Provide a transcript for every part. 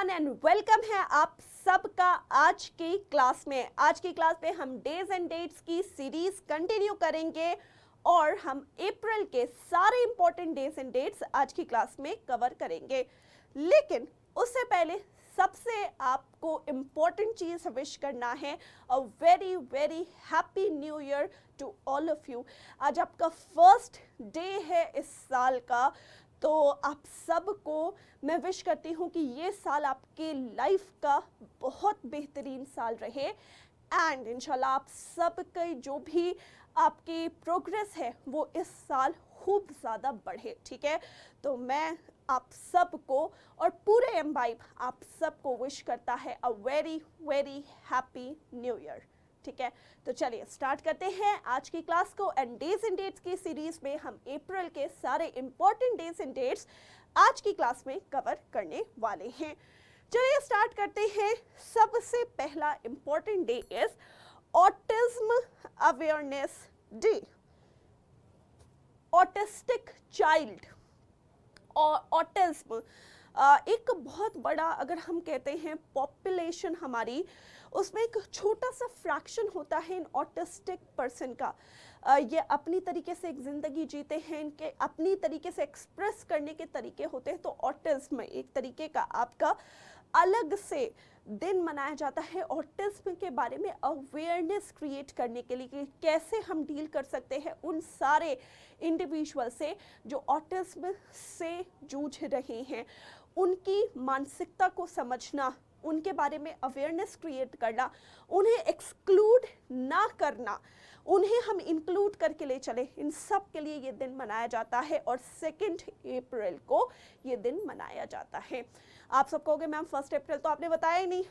Everyone and welcome है आप सबका आज की क्लास में। आज की क्लास में हम डेज एंड डेट्स की सीरीज कंटिन्यू करेंगे और हम अप्रैल के सारे इंपॉर्टेंट डेज एंड डेट्स आज की क्लास में कवर करेंगे। लेकिन उससे पहले सबसे आपको इम्पॉर्टेंट चीज विश करना है, a very very happy new year to all of you. आज आपका फर्स्ट डे है इस साल का, तो आप सबको मैं विश करती हूँ कि ये साल आपके लाइफ का बहुत बेहतरीन साल रहे एंड इंशाल्लाह आप सबके जो भी आपकी प्रोग्रेस है वो इस साल खूब ज़्यादा बढ़े। ठीक है, तो मैं आप सबको और पूरे एम्बाइब आप सबको विश करता है a very very happy new year. ठीक है, तो चलिए स्टार्ट करते हैं आज की क्लास को। एंड डेज एंड डेट्स की सीरीज में हम अप्रैल के सारे इंपॉर्टेंट डेज एंड डेट्स आज की क्लास में कवर करने वाले हैं। चलिए स्टार्ट करते हैं। सबसे पहला important day is autism awareness day. Autistic child और ऑटिज्म एक बहुत बड़ा, अगर हम कहते हैं पॉपुलेशन हमारी, उसमें एक छोटा सा फ्रैक्शन होता है इन ऑटिस्टिक पर्सन का। ये अपनी तरीके से एक ज़िंदगी जीते हैं, इनके अपनी तरीके से एक्सप्रेस करने के तरीके होते हैं। तो ऑटिज्म एक तरीके का आपका अलग से दिन मनाया जाता है ऑटिज्म के बारे में अवेयरनेस क्रिएट करने के लिए कि कैसे हम डील कर सकते हैं उन सारे इंडिविजुअल से जो ऑटिज्म से जूझ रहे हैं। उनकी मानसिकता को समझना, उनके बारे में अवेयरनेस क्रिएट करना, उन्हें एक्सक्लूड ना करना, उन्हें हम इंक्लूड करके ले चले, इन सब के लिए ये दिन मनाया जाता है। और 2 अप्रैल को ये दिन मनाया जाता है। आप सब कहोगे मैम 1 अप्रैल तो आपने बताया ही नहीं,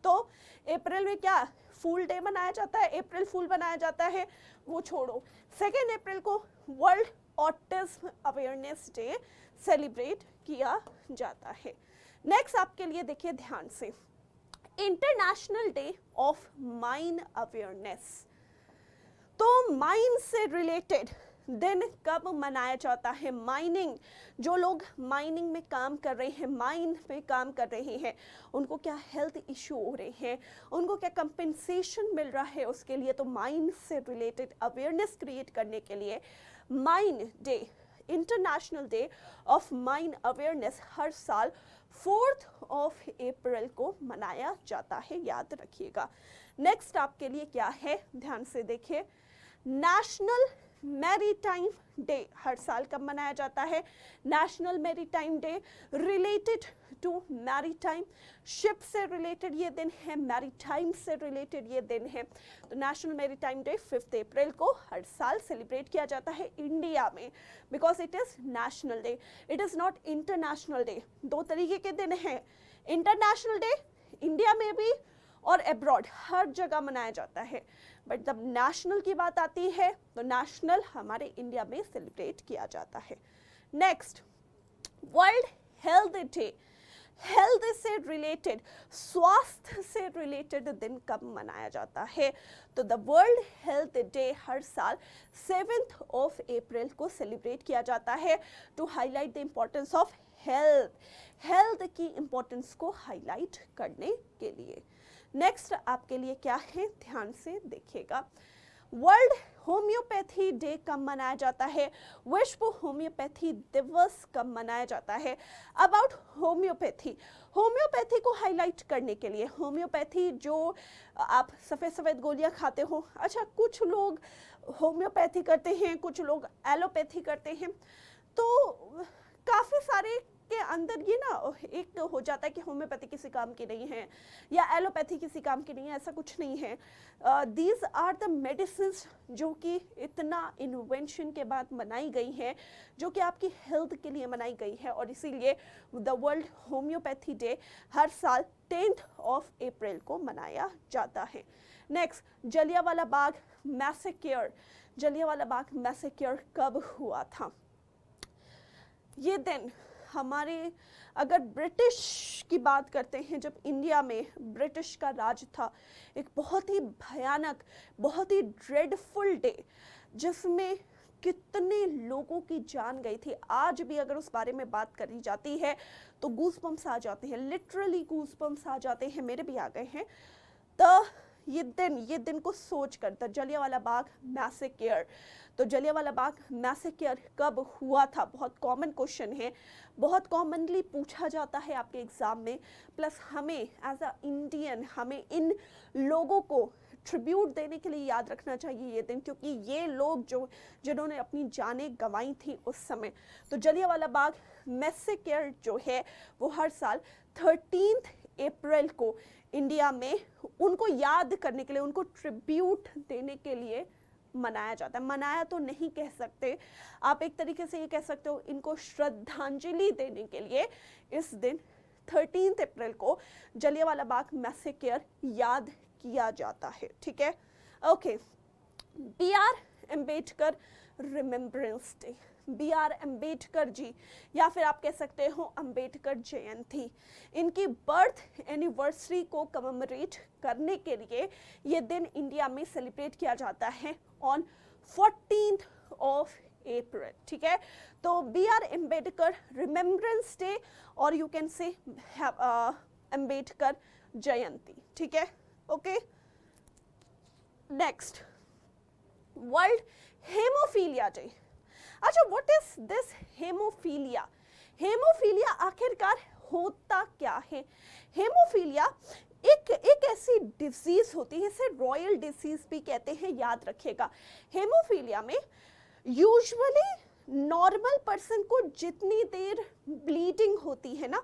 तो अप्रैल में क्या फूल डे मनाया जाता है, अप्रैल फूल बनाया जाता है, वो छोड़ो। 2 अप्रैल को world autism awareness day celebrate किया जाता है। नेक्स्ट आपके लिए देखिए ध्यान से, international day of mine awareness. तो माइन से रिलेटेड दिन कब मनाया जाता है? माइनिंग, जो लोग माइनिंग में काम कर रहे हैं, माइन में काम कर रहे हैं, उनको क्या हेल्थ इशू हो रहे हैं, उनको क्या कंपेंसेशन मिल रहा है उसके लिए। तो माइन से रिलेटेड अवेयरनेस क्रिएट करने के लिए mine day, international day of mine awareness हर साल 4 अप्रैल को मनाया जाता है, याद रखिएगा। नेक्स्ट आपके लिए क्या है, ध्यान से देखिए, नेशनल मैरीटाइम डे हर साल कब मनाया जाता है? National maritime day related to maritime, ship से रिलेटेड ये दिन है, मैरीटाइम से रिलेटेड ये दिन है। तो नेशनल मैरीटाइम डे 5 अप्रैल को हर साल सेलिब्रेट किया जाता है इंडिया में, because it is national day, it is not international day. 2 तरीके के दिन हैं, इंटरनेशनल डे इंडिया में भी और अब्रॉड हर जगह मनाया जाता है, बट जब नेशनल की बात आती है तो नेशनल हमारे इंडिया में सेलिब्रेट किया जाता है। Next, world health day. Health से रिलेटेड, स्वास्थ्य से रिलेटेड दिन कब मनाया जाता है? तो द वर्ल्ड हेल्थ डे हर साल 7 अप्रैल को सेलिब्रेट किया जाता है to highlight the importance of health, health की इम्पोर्टेंस को हाईलाइट करने के लिए। नेक्स्ट आपके लिए क्या है, ध्यान से देखिएगा, वर्ल्ड होम्योपैथी डे कब मनाया जाता है? विश्व होम्योपैथी दिवस कब मनाया जाता है? अबाउट होम्योपैथी, होम्योपैथी को हाईलाइट करने के लिए, होम्योपैथी जो आप सफ़ेद सफ़ेद गोलियां खाते हो, अच्छा कुछ लोग होम्योपैथी करते हैं, कुछ लोग एलोपैथी करते हैं, तो काफ़ी सारे के अंदर ये ना एक हो जाता है कि होम्योपैथी किसी काम की नहीं है या एलोपैथी किसी काम की नहीं है, ऐसा कुछ नहीं है। दीज आर द मेडिसिन जो कि इतना इन्वेंशन के बाद बनाई गई हैं, जो कि आपकी हेल्थ के लिए बनाई गई है, और इसीलिए द वर्ल्ड होम्योपैथी डे हर साल 10 अप्रैल को मनाया जाता है। नेक्स्ट, जलियांवाला बाग मैसेक्योर। जलियांवाला बाग मैसेक्योर कब हुआ था? ये दिन हमारे, अगर ब्रिटिश की बात करते हैं, जब इंडिया में ब्रिटिश का राज था, एक बहुत ही भयानक, बहुत ही ड्रेडफुल डे, जिसमें कितने लोगों की जान गई थी। आज भी अगर उस बारे में बात करी जाती है तो गूज़बम्प्स आ जाते हैं, लिटरली गूज़बम्प्स आ जाते हैं, मेरे भी आ गए हैं। तो ये दिन को सोच कर, द जलियांवाला बाग मैसेक्योर, तो जलियांवाला बाग मैसेक्योर कब हुआ था, बहुत कॉमन क्वेश्चन है, बहुत कॉमनली पूछा जाता है आपके एग्जाम में। प्लस हमें एज अ इंडियन हमें इन लोगों को ट्रिब्यूट देने के लिए याद रखना चाहिए ये दिन, क्योंकि ये लोग जिन्होंने अपनी जानें गंवाई थी उस समय। तो जलियांवाला बाग मैसेक्योर जो है वो हर साल 13 अप्रैल को इंडिया में उनको याद करने के लिए, उनको ट्रिब्यूट देने के लिए मनाया जाता है। मनाया तो नहीं कह सकते, आप एक तरीके से ये कह सकते हो इनको श्रद्धांजलि देने के लिए इस दिन 13 अप्रैल को जलियांवाला बाग मैसेक्योर याद किया जाता है। ठीक है, okay. B R Ambedkar remembrance day, B R Ambedkar ji, या फिर आप कह सकते हो अम्बेडकर जयंती, इनकी बर्थ एनिवर्सरी को कमेमोरेट करने के लिए ये दिन इंडिया में सेलिब्रेट किया जाता है ऑन 14th of April। ठीक है, तो B R Ambedkar remembrance day और you can say Ambedkar Jayanti. ठीक है, okay. Next, world haemophilia day. अच्छा, what is this haemophilia? Haemophilia आखिरकार होता क्या है? हेमोफीलिया एक ऐसी डिजीज होती है, इसे रॉयल डिजीज भी कहते हैं, याद रखिएगा। हेमोफीलिया में यूजुअली नॉर्मल पर्सन को जितनी देर ब्लीडिंग होती है ना,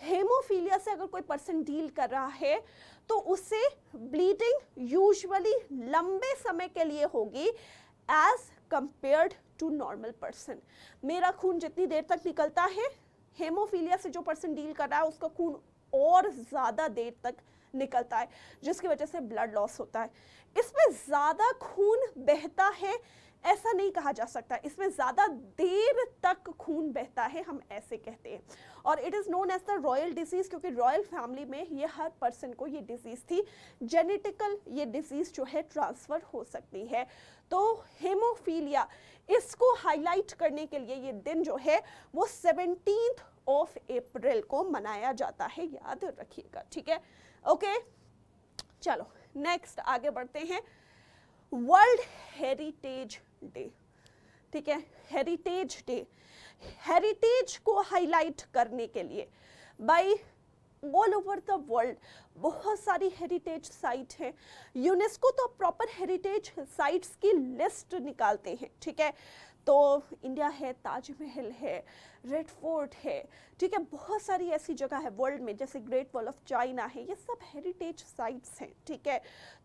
हेमोफीलिया से अगर कोई पर्सन डील कर रहा है तो उसे ब्लीडिंग यूजुअली लंबे समय के लिए होगी as compared to normal person. मेरा खून जितनी देर तक निकलता है, हेमोफीलिया से जो पर्सन डील कर रहा है उसका खून और ज़्यादा देर तक निकलता है, जिसकी वजह से ब्लड लॉस होता है। इसमें ज़्यादा खून बहता है ऐसा नहीं कहा जा सकता, इसमें ज़्यादा देर तक खून बहता है, हम ऐसे कहते हैं। और it is known as the royal disease, क्योंकि रॉयल फैमिली में ये हर पर्सन को ये डिजीज़ थी। जेनेटिकल ये डिजीज़ जो है ट्रांसफ़र हो सकती है। तो हेमोफीलिया, इसको हाईलाइट करने के लिए ये दिन जो है वो 17th of April को मनाया जाता है, याद रखिएगा। ठीक है, ओके। चलो नेक्स्ट आगे बढ़ते हैं। World heritage day. ठीक है, हेरिटेज डे, हेरिटेज को हाईलाइट करने के लिए by all over the world बहुत सारी हेरिटेज साइट हैं। यूनेस्को तो प्रॉपर हेरिटेज साइट्स की लिस्ट निकालते हैं। ठीक है, तो इंडिया है, ताजमहल है, रेड फोर्ट है, ठीक है, बहुत सारी ऐसी जगह है वर्ल्ड में, जैसे ग्रेट वॉल ऑफ चाइना है, ये सब हेरिटेज साइट्स हैं। ठीक है,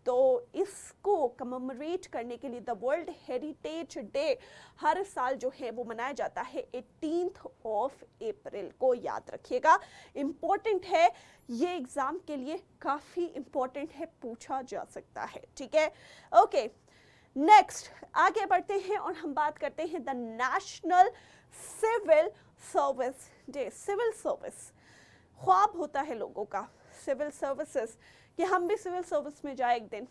तो इसको कमेमोरेट करने के लिए द वर्ल्ड हेरिटेज डे हर साल जो है वो मनाया जाता है 18th of April को, याद रखिएगा। इम्पोर्टेंट है, ये एग्जाम के लिए काफ़ी इम्पोर्टेंट है, पूछा जा सकता है। ठीक है, ओके। नेक्स्ट आगे बढ़ते हैं और हम बात करते हैं the national civil service day. Civil service ख्वाब होता है लोगों का, सिविल सर्विसेज, कि हम भी सिविल सर्विस में जाए एक दिन।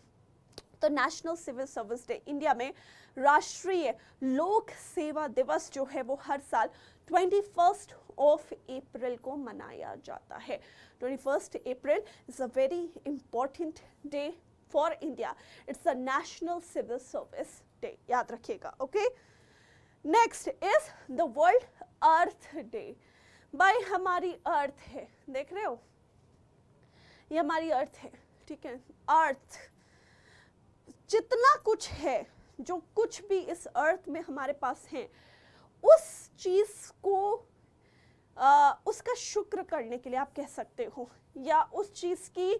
तो national civil service day, India में राष्ट्रीय लोक सेवा दिवस जो है वो हर साल 21st of April को मनाया जाता है। 21st April is a very important day for India. It's a National Civil Service Day. याद रखिएगा, okay. Next is the world earth day. भाई हमारी अर्थ है, देख रहे हो, ये हमारी अर्थ है। ठीक है, अर्थ, जितना कुछ है, जो कुछ भी इस अर्थ में हमारे पास है, उस चीज को उसका शुक्र करने के लिए आप कह सकते हो, या उस चीज की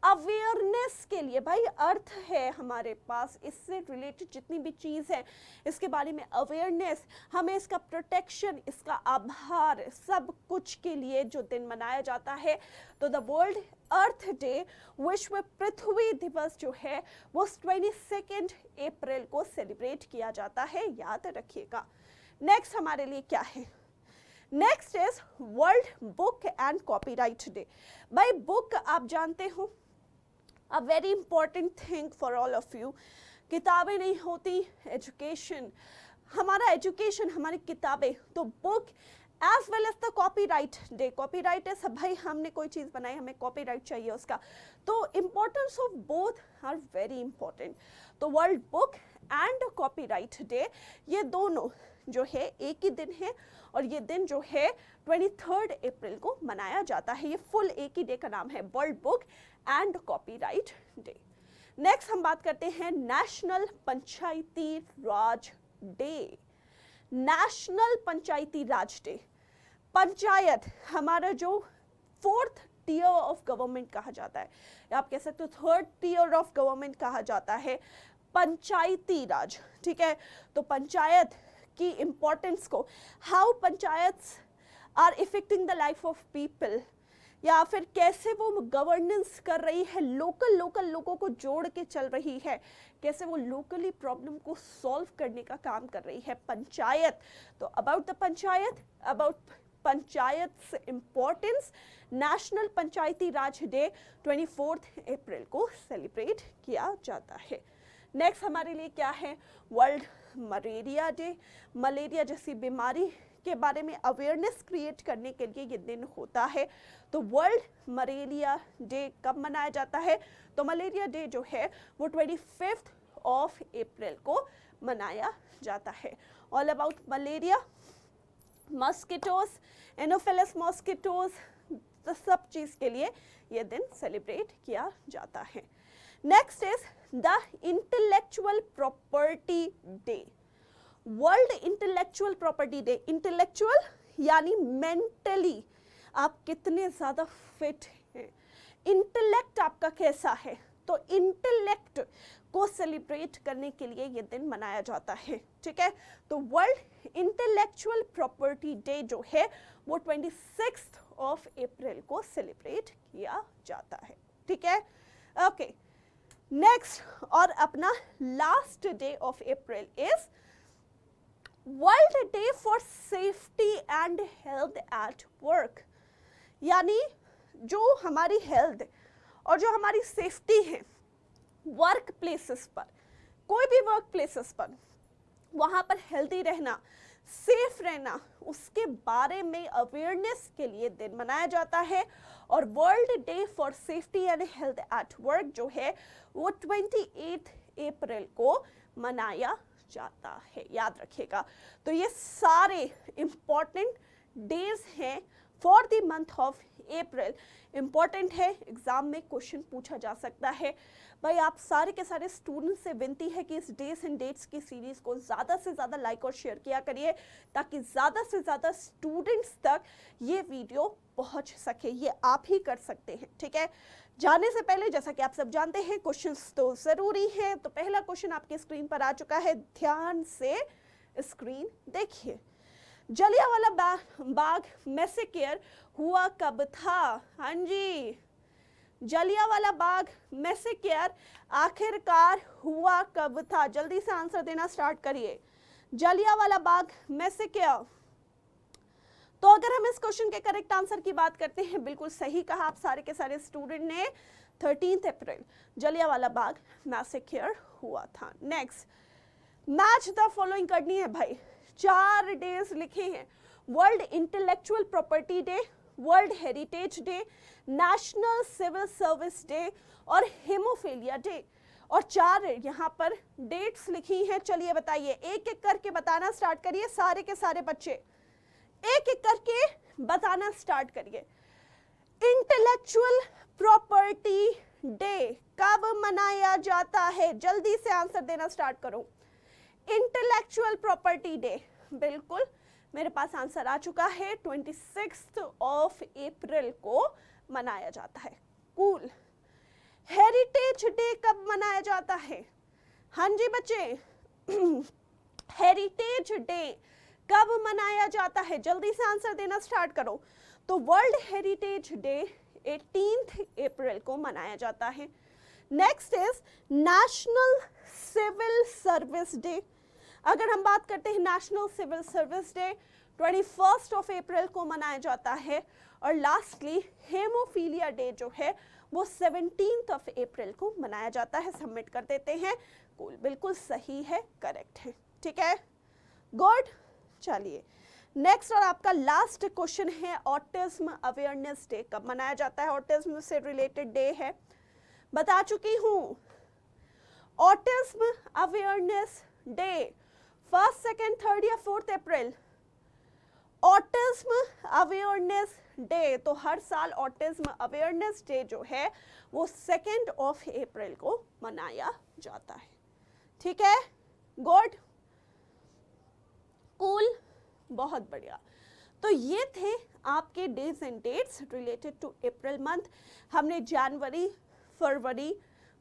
अवेयरनेस के लिए। भाई अर्थ है हमारे पास, इससे रिलेटेड जितनी भी चीज़ है इसके बारे में अवेयरनेस, हमें इसका प्रोटेक्शन, इसका आभार, सब कुछ के लिए जो दिन मनाया जाता है। तो द वर्ल्ड अर्थ डे, विश्व पृथ्वी दिवस जो है वो 22 अप्रैल को सेलिब्रेट किया जाता है, याद रखिएगा। नेक्स्ट हमारे लिए क्या है? Next is world book and copyright day. भाई बुक आप जानते हो, a very important thing for all of you. किताबें नहीं होती, एजुकेशन हमारा एजुकेशन, हमारी किताबें, तो book as well as the copyright day. Copyright है सब भाई, हमने कोई चीज़ बनाई, हमें कॉपीराइट चाहिए उसका, तो importance of both are very important. तो world book and copyright day, ये दोनों जो है एक ही दिन है, और ये दिन जो है 23 अप्रैल को मनाया जाता है। ये फुल एक ही डे का नाम है, world book and copyright day. Next हम बात करते हैं नेशनल पंचायती राज डे। नेशनल पंचायती राज डे, पंचायत हमारा जो 4th टियर ऑफ गवर्नमेंट कहा जाता है, या आप कह सकते हो 3rd टियर ऑफ गवर्नमेंट कहा जाता है पंचायती राज, ठीक है। तो पंचायत की इंपॉर्टेंस को, how panchayats are affecting the life of people, या फिर कैसे वो गवर्नेंस कर रही है, लोकल लोगों को जोड़ के चल रही है, कैसे वो लोकली प्रॉब्लम को सॉल्व करने का काम कर रही है पंचायत। तो about the panchayat, about panchayats importance, national Panchayati Raj day 24 अप्रैल को सेलिब्रेट किया जाता है। नेक्स्ट हमारे लिए क्या है, वर्ल्ड मलेरिया डे। मलेरिया जैसी बीमारी के बारे में अवेयरनेस क्रिएट करने के लिए ये दिन होता है। तो वर्ल्ड मलेरिया डे कब मनाया जाता है, तो मलेरिया डे जो है वो 25 अप्रैल को मनाया जाता है। All about malaria, mosquitoes, Anopheles mosquitoes, तो सब चीज़ के लिए ये दिन सेलिब्रेट किया जाता है। Next is the intellectual property day. World intellectual property day, intellectual यानी मेंटली आप कितने ज़्यादा फिट हैं, इंटेलेक्ट आपका कैसा है, तो इंटेलेक्ट को सेलिब्रेट करने के लिए ये दिन मनाया जाता है, ठीक है। तो वर्ल्ड इंटेलेक्चुअल प्रॉपर्टी डे जो है वो 26 अप्रैल को सेलिब्रेट किया जाता है, ठीक है। ओके, नेक्स्ट और अपना last day of April is world day for safety and health at work. यानी जो हमारी हेल्थ और जो हमारी सेफ्टी है वर्क प्लेसेस पर, कोई भी वर्क प्लेसेस पर, वहाँ पर हेल्दी रहना, सेफ रहना, उसके बारे में अवेयरनेस के लिए दिन मनाया जाता है। और world day for safety and health at work जो है वो 28 अप्रैल को मनाया जाता है, याद रखिएगा। तो ये सारे इंपॉर्टेंट डेज हैं for the month of April. Important है, एग्जाम में क्वेश्चन पूछा जा सकता है। भाई आप सारे के सारे स्टूडेंट्स से विनती है कि इस डेज एंड डेट्स की सीरीज को ज़्यादा से ज़्यादा लाइक और शेयर किया करिए, ताकि ज़्यादा से ज़्यादा स्टूडेंट्स तक ये वीडियो पहुंच सके। ये आप ही कर सकते हैं, ठीक है। जाने से पहले जैसा कि आप सब जानते हैं क्वेश्चंस तो ज़रूरी हैं। तो पहला क्वेश्चन आपके स्क्रीन पर आ चुका है, ध्यान से स्क्रीन देखिए। जलियांवाला बाग मैसेकेयर हुआ कब था? हाँ जी, जलियांवाला बाग मैसेकेयर आखिरकार हुआ कब था? जल्दी से आंसर देना स्टार्ट करिए। जलियांवाला बाग मैसेकेयर। तो अगर हम इस क्वेश्चन के करेक्ट आंसर की बात करते हैं, बिल्कुल सही कहा आप सारे के सारे स्टूडेंट ने, 13 अप्रैल जलियांवाला बाग मैसेकेयर हुआ था। नेक्स्ट, मैच द फॉलोइंग करनी है भाई। 4 डेज लिखे हैं, world intellectual property day, world heritage day, national civil service day और हेमोफीलिया डे। और 4 यहाँ पर डेट्स लिखी हैं। चलिए बताइए, एक एक करके बताना स्टार्ट करिए, सारे के सारे बच्चे एक एक करके बताना स्टार्ट करिए। इंटेलेक्चुअल प्रॉपर्टी डे कब मनाया जाता है? जल्दी से आंसर देना स्टार्ट करो। इंटेलेक्चुअल प्रॉपर्टी डे, बिल्कुल मेरे पास आंसर आ चुका है, 26 अप्रैल को मनाया जाता है। कूल। हेरिटेज डे कब मनाया जाता है? हाँ जी बच्चे, हेरिटेज डे कब मनाया जाता है? जल्दी से आंसर देना स्टार्ट करो। तो वर्ल्ड हेरिटेज डे 18 अप्रैल को मनाया जाता है। Next is national civil service day. अगर हम बात करते हैं नेशनल सिविल सर्विस डे, 21 अप्रैल को मनाया जाता है। और लास्टली हेमोफीलिया डे जो है वो 17 अप्रैल को मनाया जाता है। सबमिट कर देते हैं। कूल, बिल्कुल सही है, करेक्ट है, ठीक है। गुड, चलिए नेक्स्ट और आपका लास्ट क्वेश्चन है, ऑटिज्म अवेयरनेस डे कब मनाया जाता है? ऑटिज्म से रिलेटेड डे है, बता चुकी हूँ। Autism awareness day 1st, 2nd, 3rd या 4th अप्रैल। ऑटिज्म अवेयरनेस डे, तो हर साल ऑटिज्म अवेयरनेस डे जो है वो 2nd of अप्रैल को मनाया जाता है। ठीक है, गुड, कूल, बहुत बढ़िया। तो ये थे आपके days and dates related to April month. हमने जनवरी, फरवरी,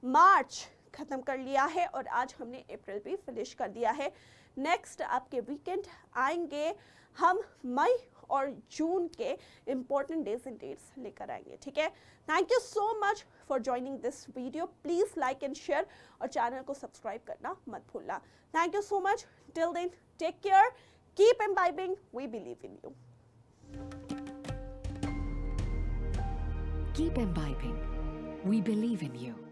मार्च खत्म कर लिया है और आज हमने अप्रैल भी फिनिश कर दिया है। नेक्स्ट आपके वीकेंड आएंगे, हम मई और जून के इंपॉर्टेंट डेज एंड डेट्स लेकर आएंगे। ठीक है, thank you so much for joining this video. Please like and share और चैनल को सब्सक्राइब करना मत भूलना। Thank you so much, till then take care, keep imbibing, we believe in you. Keep imbibing. We believe in you.